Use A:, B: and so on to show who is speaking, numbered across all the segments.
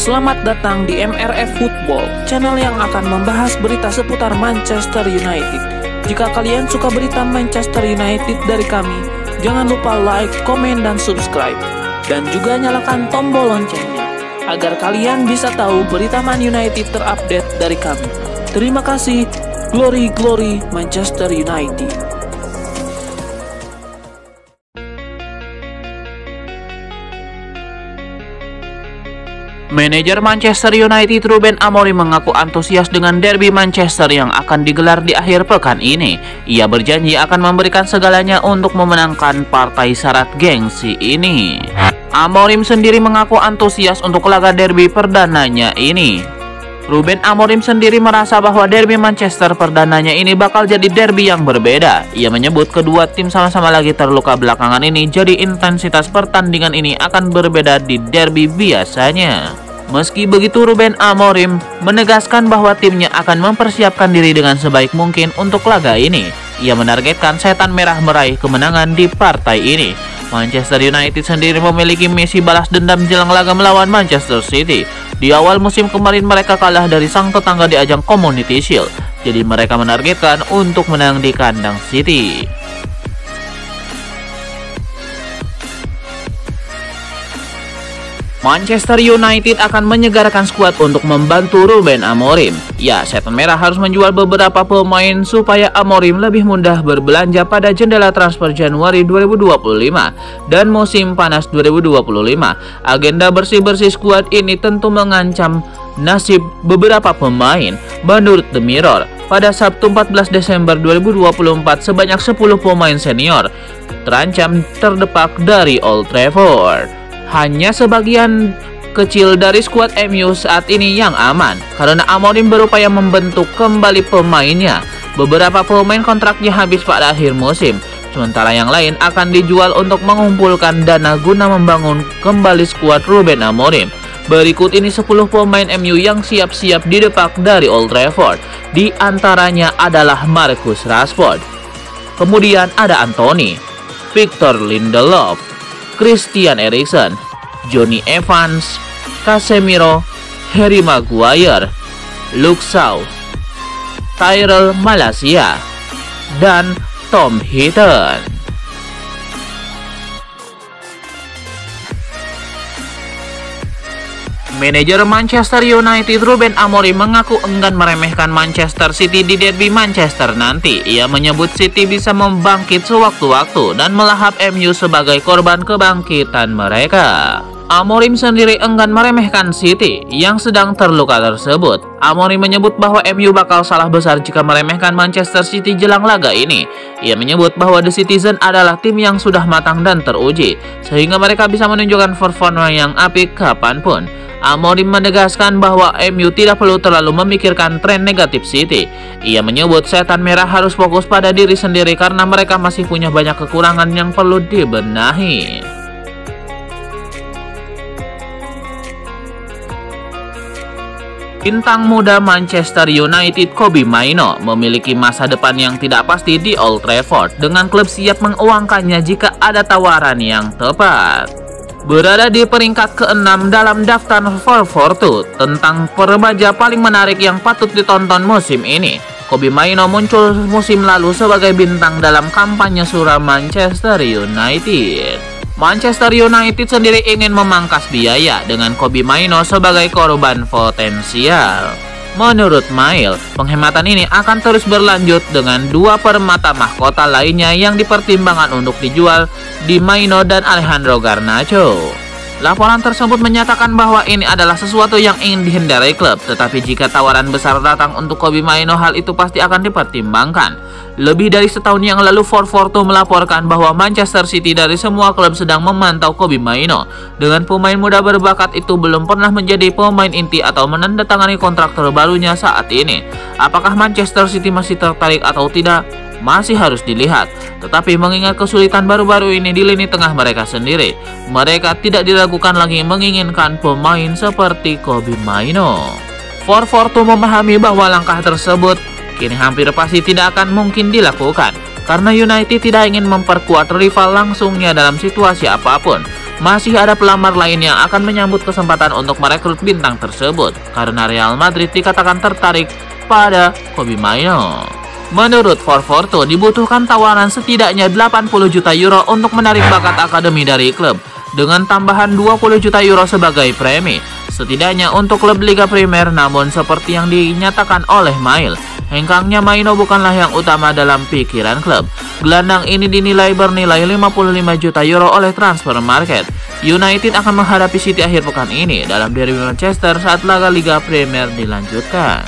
A: Selamat datang di MRF Football, channel yang akan membahas berita seputar Manchester United. Jika kalian suka berita Manchester United dari kami, jangan lupa like, komen, dan subscribe. Dan juga nyalakan tombol loncengnya, agar kalian bisa tahu berita Man United terupdate dari kami. Terima kasih, Glory Glory Manchester United.
B: Manajer Manchester United Ruben Amorim mengaku antusias dengan derby Manchester yang akan digelar di akhir pekan ini. Ia berjanji akan memberikan segalanya untuk memenangkan partai syarat gengsi ini. Amorim sendiri mengaku antusias untuk laga derby perdananya ini. Ruben Amorim sendiri merasa bahwa derby Manchester perdananya ini bakal jadi derby yang berbeda. Ia menyebut kedua tim sama-sama lagi terluka belakangan ini, jadi intensitas pertandingan ini akan berbeda di derby biasanya. Meski begitu, Ruben Amorim menegaskan bahwa timnya akan mempersiapkan diri dengan sebaik mungkin untuk laga ini. Ia menargetkan Setan Merah meraih kemenangan di partai ini. Manchester United sendiri memiliki misi balas dendam jelang laga melawan Manchester City. Di awal musim kemarin mereka kalah dari sang tetangga di ajang Community Shield. Jadi mereka menargetkan untuk menang di kandang City. Manchester United akan menyegarkan skuad untuk membantu Ruben Amorim. Ya, Setan Merah harus menjual beberapa pemain supaya Amorim lebih mudah berbelanja pada jendela transfer Januari 2025 dan musim panas 2025. Agenda bersih-bersih skuad ini tentu mengancam nasib beberapa pemain. Menurut The Mirror, pada Sabtu 14 Desember 2024 sebanyak 10 pemain senior terancam terdepak dari Old Trafford. Hanya sebagian kecil dari skuad MU saat ini yang aman, karena Amorim berupaya membentuk kembali pemainnya. Beberapa pemain kontraknya habis pada akhir musim, sementara yang lain akan dijual untuk mengumpulkan dana guna membangun kembali skuad Ruben Amorim. Berikut ini 10 pemain MU yang siap-siap didepak dari Old Trafford. Di antaranya adalah Marcus Rashford, kemudian ada Anthony, Victor Lindelof, Christian Eriksen, Johnny Evans, Casemiro, Harry Maguire, Luke Shaw, Tyrell Malacia, dan Tom Heaton. Manajer Manchester United Ruben Amorim mengaku enggan meremehkan Manchester City di derby Manchester nanti. Ia menyebut City bisa membangkit sewaktu-waktu dan melahap MU sebagai korban kebangkitan mereka. Amorim sendiri enggan meremehkan City yang sedang terluka tersebut. Amorim menyebut bahwa MU bakal salah besar jika meremehkan Manchester City jelang laga ini. Ia menyebut bahwa The Citizen adalah tim yang sudah matang dan teruji, sehingga mereka bisa menunjukkan performa yang apik kapanpun. Amorim menegaskan bahwa MU tidak perlu terlalu memikirkan tren negatif City. Ia menyebut Setan Merah harus fokus pada diri sendiri karena mereka masih punya banyak kekurangan yang perlu dibenahi. Bintang muda Manchester United Kobbie Mainoo memiliki masa depan yang tidak pasti di Old Trafford, dengan klub siap menguangkannya jika ada tawaran yang tepat. Berada di peringkat ke-6 dalam daftar 442 tentang remaja paling menarik yang patut ditonton musim ini, Kobbie Mainoo muncul musim lalu sebagai bintang dalam kampanye suram Manchester United. Manchester United sendiri ingin memangkas biaya dengan Kobbie Mainoo sebagai korban potensial. Menurut Mail, penghematan ini akan terus berlanjut dengan dua permata mahkota lainnya yang dipertimbangkan untuk dijual di Mainoo dan Alejandro Garnacho. Laporan tersebut menyatakan bahwa ini adalah sesuatu yang ingin dihindari klub, tetapi jika tawaran besar datang untuk Kobbie Mainoo, hal itu pasti akan dipertimbangkan. Lebih dari setahun yang lalu 442 melaporkan bahwa Manchester City dari semua klub sedang memantau Kobbie Mainoo. Dengan pemain muda berbakat itu belum pernah menjadi pemain inti atau menandatangani kontrak terbarunya saat ini. Apakah Manchester City masih tertarik atau tidak? Masih harus dilihat. Tetapi mengingat kesulitan baru-baru ini di lini tengah mereka sendiri, mereka tidak diragukan lagi menginginkan pemain seperti Kobbie Mainoo. 442 memahami bahwa langkah tersebut kini hampir pasti tidak akan mungkin dilakukan, karena United tidak ingin memperkuat rival langsungnya dalam situasi apapun. Masih ada pelamar lain yang akan menyambut kesempatan untuk merekrut bintang tersebut karena Real Madrid dikatakan tertarik pada Kobbie Mainoo. Menurut 442, dibutuhkan tawaran setidaknya 80 juta euro untuk menarik bakat akademi dari klub, dengan tambahan 20 juta euro sebagai premi, setidaknya untuk klub Liga Primer. Namun seperti yang dinyatakan oleh Mail, hengkangnya Mainoo bukanlah yang utama dalam pikiran klub. Gelandang ini dinilai bernilai 55 juta euro oleh Transfer Market. United akan menghadapi City akhir pekan ini dalam derby Manchester saat laga Liga Primer dilanjutkan.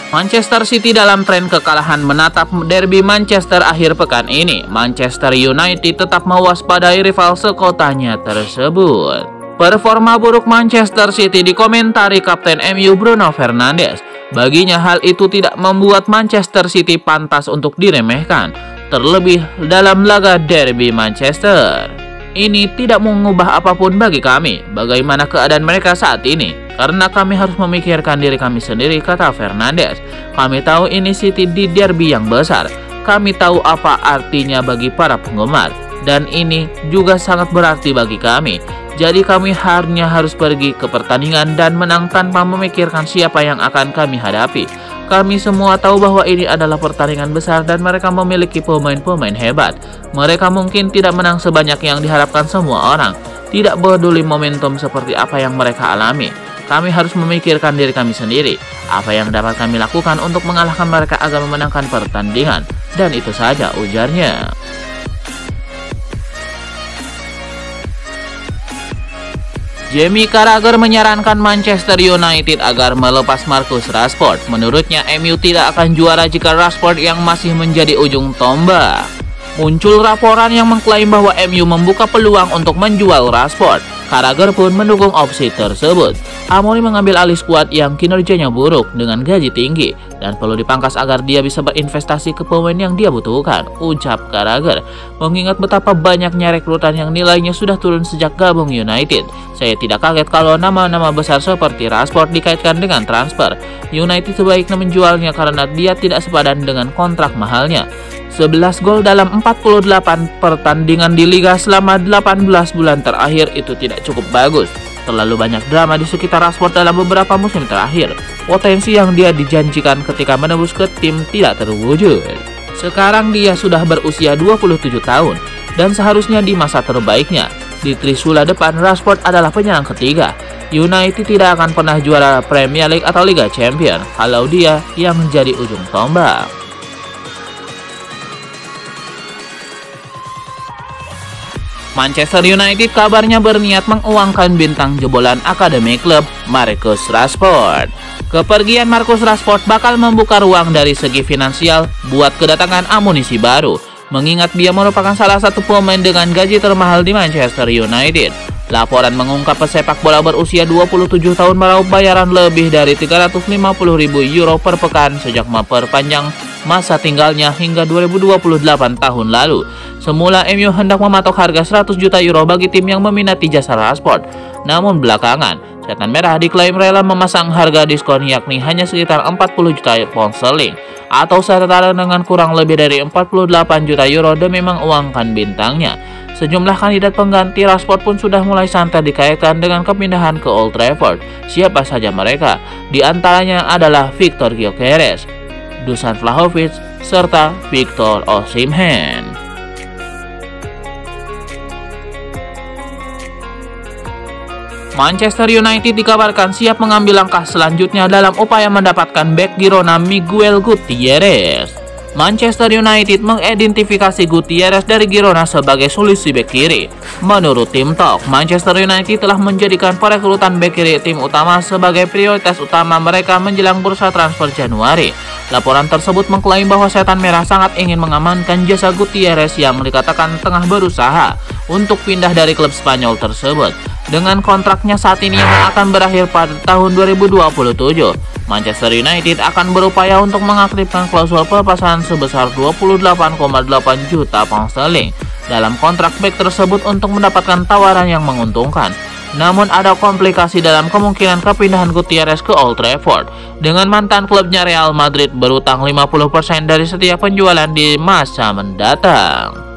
B: Manchester City dalam tren kekalahan menatap derby Manchester akhir pekan ini. Manchester United tetap mewaspadai rival sekotanya tersebut. Performa buruk Manchester City dikomentari Kapten MU Bruno Fernandes. Baginya hal itu tidak membuat Manchester City pantas untuk diremehkan, terlebih dalam laga derby Manchester. Ini tidak mengubah apapun bagi kami, bagaimana keadaan mereka saat ini, karena kami harus memikirkan diri kami sendiri, kata Fernandes. Kami tahu ini City di derby yang besar, kami tahu apa artinya bagi para penggemar, dan ini juga sangat berarti bagi kami. Jadi kami hanya harus pergi ke pertandingan dan menang tanpa memikirkan siapa yang akan kami hadapi. Kami semua tahu bahwa ini adalah pertandingan besar dan mereka memiliki pemain-pemain hebat. Mereka mungkin tidak menang sebanyak yang diharapkan semua orang. Tidak peduli momentum seperti apa yang mereka alami. Kami harus memikirkan diri kami sendiri. Apa yang dapat kami lakukan untuk mengalahkan mereka agar memenangkan pertandingan. Dan itu saja, ujarnya. Jamie Carragher menyarankan Manchester United agar melepas Marcus Rashford. Menurutnya, MU tidak akan juara jika Rashford yang masih menjadi ujung tombak. Muncul laporan yang mengklaim bahwa MU membuka peluang untuk menjual Rashford. Carragher pun mendukung opsi tersebut. Amorim mengambil alih skuad yang kinerjanya buruk dengan gaji tinggi dan perlu dipangkas agar dia bisa berinvestasi ke pemain yang dia butuhkan, ucap Carragher. Mengingat betapa banyaknya rekrutan yang nilainya sudah turun sejak gabung United, saya tidak kaget kalau nama-nama besar seperti Rashford dikaitkan dengan transfer. United sebaiknya menjualnya karena dia tidak sepadan dengan kontrak mahalnya. 11 gol dalam 48 pertandingan di Liga selama 18 bulan terakhir itu tidak cukup bagus. Terlalu banyak drama di sekitar Rashford dalam beberapa musim terakhir. Potensi yang dia dijanjikan ketika menembus ke tim tidak terwujud. Sekarang dia sudah berusia 27 tahun dan seharusnya di masa terbaiknya. Di Trisula depan, Rashford adalah penyerang ketiga. United tidak akan pernah juara Premier League atau Liga Champions kalau dia yang menjadi ujung tombak. Manchester United kabarnya berniat menguangkan bintang jebolan akademi klub Marcus Rashford. Kepergian Marcus Rashford bakal membuka ruang dari segi finansial buat kedatangan amunisi baru, mengingat dia merupakan salah satu pemain dengan gaji termahal di Manchester United. Laporan mengungkap pesepak bola berusia 27 tahun meraup bayaran lebih dari 350.000 euro per pekan sejak memperpanjang masa tinggalnya hingga 2028 tahun lalu. Semula MU hendak mematok harga 100 juta euro bagi tim yang meminati jasa Rashford. Namun belakangan, Setan Merah diklaim rela memasang harga diskon yakni hanya sekitar 40 juta pound sterling atau setara dengan kurang lebih dari 48 juta euro demi menguangkan bintangnya. Sejumlah kandidat pengganti Rashford pun sudah mulai santai dikaitkan dengan kepindahan ke Old Trafford. Siapa saja mereka? Di antaranya adalah Viktor Gyökeres, Dusan Vlahovic, serta Victor Osimhen. Manchester United dikabarkan siap mengambil langkah selanjutnya dalam upaya mendapatkan bek Girona Miguel Gutierrez. Manchester United mengidentifikasi Gutierrez dari Girona sebagai solusi bek kiri. Menurut Tim Talk, Manchester United telah menjadikan perekrutan bek kiri tim utama sebagai prioritas utama mereka menjelang bursa transfer Januari. Laporan tersebut mengklaim bahwa Setan Merah sangat ingin mengamankan jasa Gutierrez yang dikatakan tengah berusaha untuk pindah dari klub Spanyol tersebut. Dengan kontraknya saat ini yang akan berakhir pada tahun 2027, Manchester United akan berupaya untuk mengaktifkan klausul pelepasan sebesar 28,8 juta pound sterling dalam kontrak bek tersebut untuk mendapatkan tawaran yang menguntungkan. Namun ada komplikasi dalam kemungkinan kepindahan Gutierrez ke Old Trafford. Dengan mantan klubnya Real Madrid berutang 50% dari setiap penjualan di masa mendatang.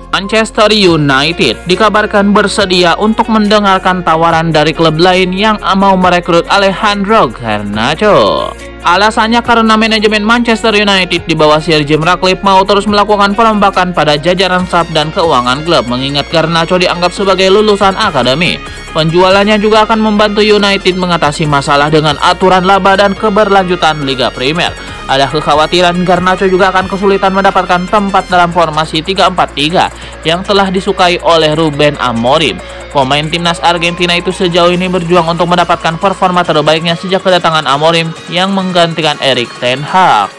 B: Manchester United dikabarkan bersedia untuk mendengarkan tawaran dari klub lain yang mau merekrut Alejandro Garnacho. Alasannya karena manajemen Manchester United di bawah Sir Jim Ratcliffe mau terus melakukan perombakan pada jajaran staf dan keuangan klub, mengingat Garnacho dianggap sebagai lulusan akademi. Penjualannya juga akan membantu United mengatasi masalah dengan aturan laba dan keberlanjutan Liga Premier. Ada kekhawatiran Garnacho juga akan kesulitan mendapatkan tempat dalam formasi 3-4-3 yang telah disukai oleh Ruben Amorim. Pemain timnas Argentina itu sejauh ini berjuang untuk mendapatkan performa terbaiknya sejak kedatangan Amorim yang menggantikan Erik ten Hag.